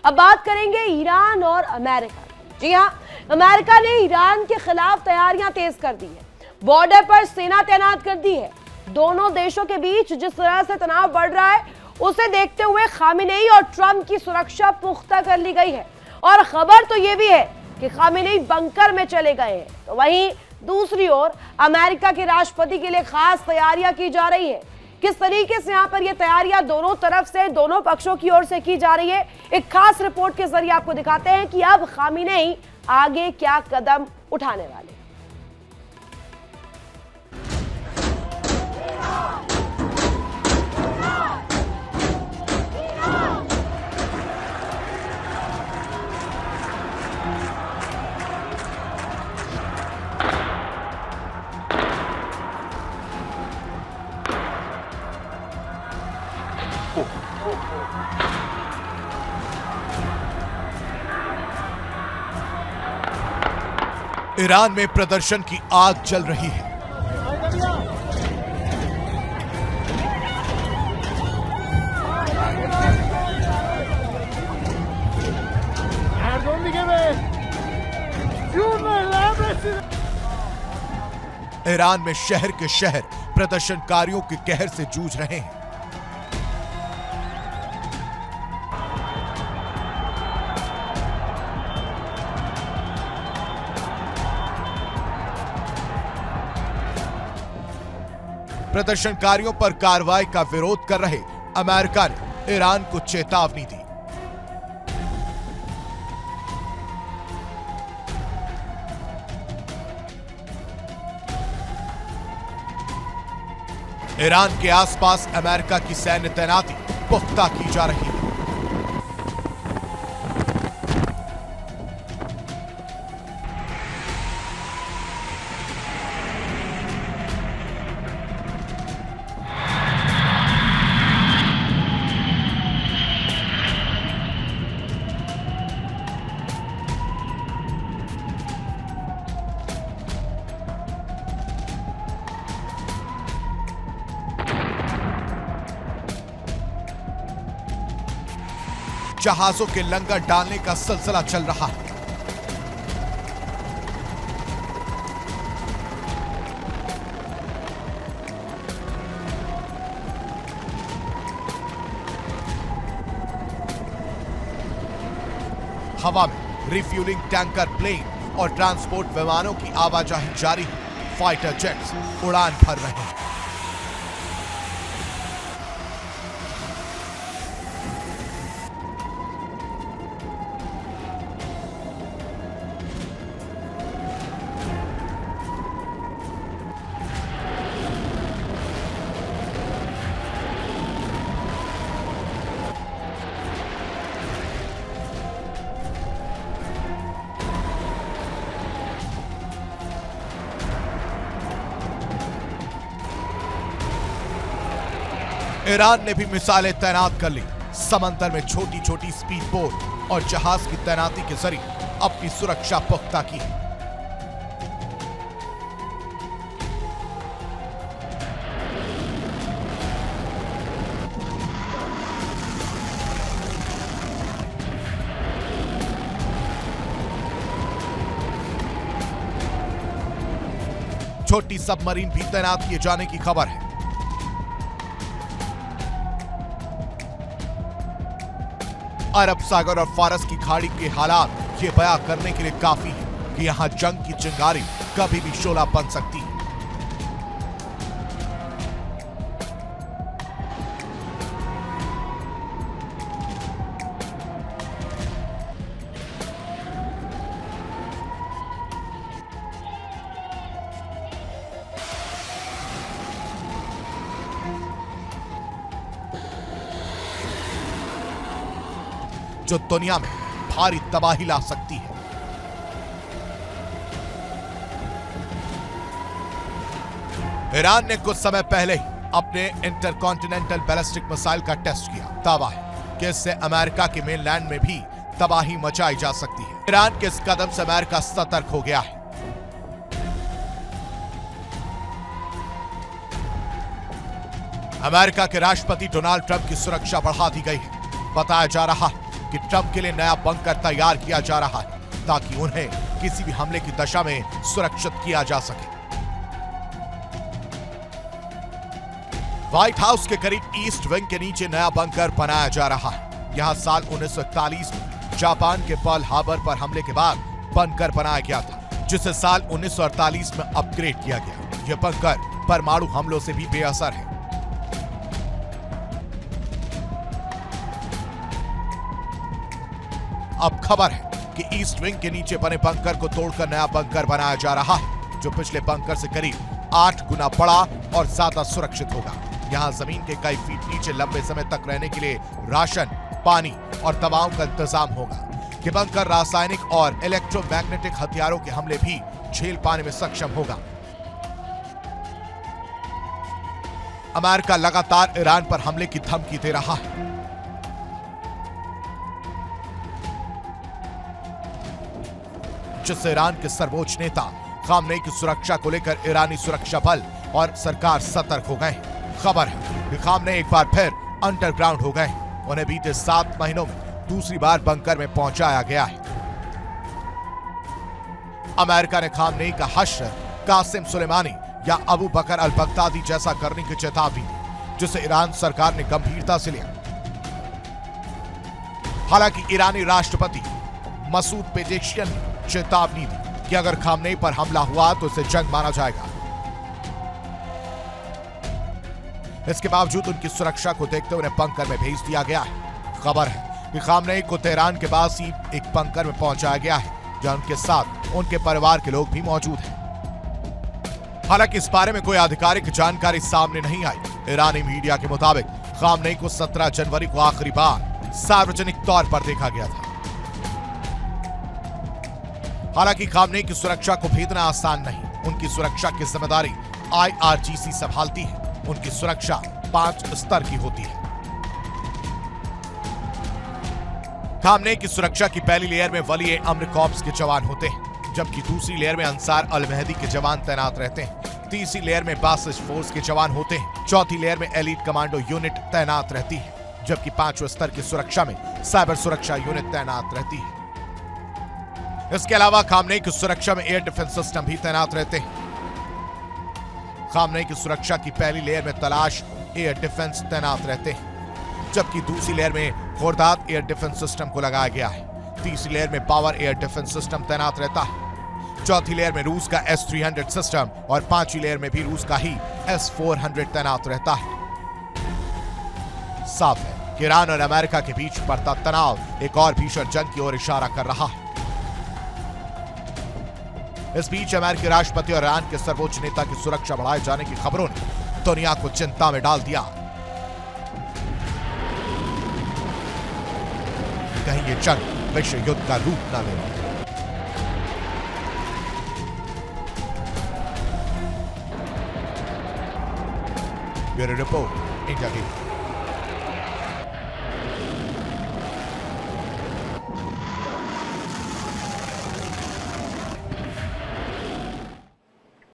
अब बात करेंगे ईरान और अमेरिका की। जी हां, अमेरिका ने ईरान के खिलाफ तैयारियां तेज कर दी है, बॉर्डर पर सेना तैनात कर दी है। दोनों देशों के बीच जिस तरह से तनाव बढ़ रहा है उसे देखते हुए खामेनेई और ट्रंप की सुरक्षा पुख्ता कर ली गई है। और खबर तो यह भी है कि खामेनेई बंकर में चले गए हैं। तो वहीं दूसरी ओर अमेरिका के राष्ट्रपति के लिए खास तैयारियां की जा रही है। किस तरीके से यहां पर यह तैयारियां दोनों तरफ से, दोनों पक्षों की ओर से की जा रही है, एक खास रिपोर्ट के जरिए आपको दिखाते हैं कि अब खामेनेई आगे क्या कदम उठाने वाले। ईरान में प्रदर्शन की आग जल रही है। ईरान में शहर के शहर प्रदर्शनकारियों के कहर से जूझ रहे हैं। प्रदर्शनकारियों पर कार्रवाई का विरोध कर रहे अमेरिका ने ईरान को चेतावनी दी। ईरान के आसपास अमेरिका की सैन्य तैनाती पुख्ता की जा रही है। जहाजों के लंगर डालने का सिलसिला चल रहा है। हवा में रिफ्यूलिंग टैंकर, प्लेन और ट्रांसपोर्ट विमानों की आवाजाही जारी है। फाइटर जेट्स उड़ान भर रहे हैं। ईरान ने भी मिसाइलें तैनात कर ली। समंदर में छोटी छोटी स्पीड बोट और जहाज की तैनाती के जरिए अपनी सुरक्षा पुख्ता की है। छोटी सबमरीन भी तैनात किए जाने की खबर है। अरब सागर और फारस की खाड़ी के हालात ये बयां करने के लिए काफी है कि यहां जंग की चिंगारी कभी भी शोला बन सकती है। जो दुनिया में भारी तबाही ला सकती है। ईरान ने कुछ समय पहले ही अपने इंटरकॉन्टिनेंटल बैलिस्टिक मिसाइल का टेस्ट किया। दावा है कि इससे अमेरिका के मेनलैंड में भी तबाही मचाई जा सकती है। ईरान के इस कदम से अमेरिका सतर्क हो गया है। अमेरिका के राष्ट्रपति डोनाल्ड ट्रंप की सुरक्षा बढ़ा दी गई है। बताया जा रहा है कि ट्रंप के लिए नया बंकर तैयार किया जा रहा है ताकि उन्हें किसी भी हमले की दशा में सुरक्षित किया जा सके। व्हाइट हाउस के करीब ईस्ट विंग के नीचे नया बंकर बनाया जा रहा है। यहां साल 1941 में जापान के पर्ल हार्बर पर हमले के बाद बंकर बनाया गया था, जिसे साल 1948 में अपग्रेड किया गया। यह बंकर परमाणु हमलों से भी बेअसर है। अब खबर है कि ईस्ट विंग के नीचे बने बंकर को तोड़कर नया बंकर बनाया जा रहा है, जो पिछले बंकर से करीब 8 गुना बड़ा और ज्यादा सुरक्षित होगा। यहाँ जमीन के कई फीट नीचे लंबे समय तक रहने के लिए राशन, पानी और दवाओं का इंतजाम होगा। ये बंकर रासायनिक और इलेक्ट्रोमैग्नेटिक हथियारों के हमले भी झेल पाने में सक्षम होगा। अमेरिका लगातार ईरान पर हमले की धमकी दे रहा है। जिससे ईरान के सर्वोच्च नेता खामनेई की सुरक्षा को लेकर ईरानी सुरक्षा बल और सरकार सतर्क हो गए। खबर है कि खामनेई एक बार फिर अंडरग्राउंड हो गए। उन्हें बीते 7 महीनों में दूसरी बार बंकर में पहुंचाया गया है। अमेरिका ने खामनेई का हश्र कासिम सुलेमानी या अबू बकर अल बगदादी जैसा करने की चेतावनी दी, जिसे ईरान सरकार ने गंभीरता से लिया। हालांकि ईरानी राष्ट्रपति मसूद पेजेशियन ने चेतावनी दी कि अगर खामनेई पर हमला हुआ तो इसे जंग माना जाएगा। इसके बावजूद उनकी सुरक्षा को देखते हुए उन्हें बंकर में भेज दिया गया है। खबर है कि खामनेई को तेहरान के पास ही एक बंकर में पहुंचाया गया है, जहां उनके साथ उनके परिवार के लोग भी मौजूद हैं। हालांकि इस बारे में कोई आधिकारिक जानकारी सामने नहीं आई। ईरानी मीडिया के मुताबिक खामनेई को 17 जनवरी को आखिरी बार सार्वजनिक तौर पर देखा गया था। हालांकि खामनेई की सुरक्षा को भेदना आसान नहीं। उनकी सुरक्षा की जिम्मेदारी IRGC संभालती है। उनकी सुरक्षा 5 स्तर की होती है। खामनेई की सुरक्षा की पहली लेयर में वली अम्र कॉर्प्स के जवान होते हैं, जबकि दूसरी लेयर में अंसार अल मेहदी के जवान तैनात रहते हैं। तीसरी लेयर में बासिश फोर्स के जवान होते हैं। चौथी लेयर में एलीट कमांडो यूनिट तैनात रहती है, जबकि 5वें स्तर की सुरक्षा में साइबर सुरक्षा यूनिट तैनात रहती है। इसके अलावा खामनेई की सुरक्षा में एयर डिफेंस सिस्टम भी तैनात रहते हैं। खामनेई की सुरक्षा की पहली लेयर में तलाश एयर डिफेंस तैनात रहते हैं, जबकि दूसरी लेयर में खोरदाद एयर डिफेंस सिस्टम को लगाया गया है। तीसरी लेयर में पावर एयर डिफेंस सिस्टम तैनात रहता है। चौथी लेयर में रूस का S-300 सिस्टम और 5वीं लेयर में भी रूस का ही S-400 तैनात रहता है। साफ है कि ईरान और अमेरिका के बीच बढ़ता तनाव एक और भीषण जंग की ओर इशारा कर रहा है। इस बीच अमेरिकी राष्ट्रपति और ईरान के सर्वोच्च नेता की सुरक्षा बढ़ाए जाने की खबरों ने दुनिया को चिंता में डाल दिया। कहीं ये जंग विश्व युद्ध का रूप न ले। Bureau report, India gate.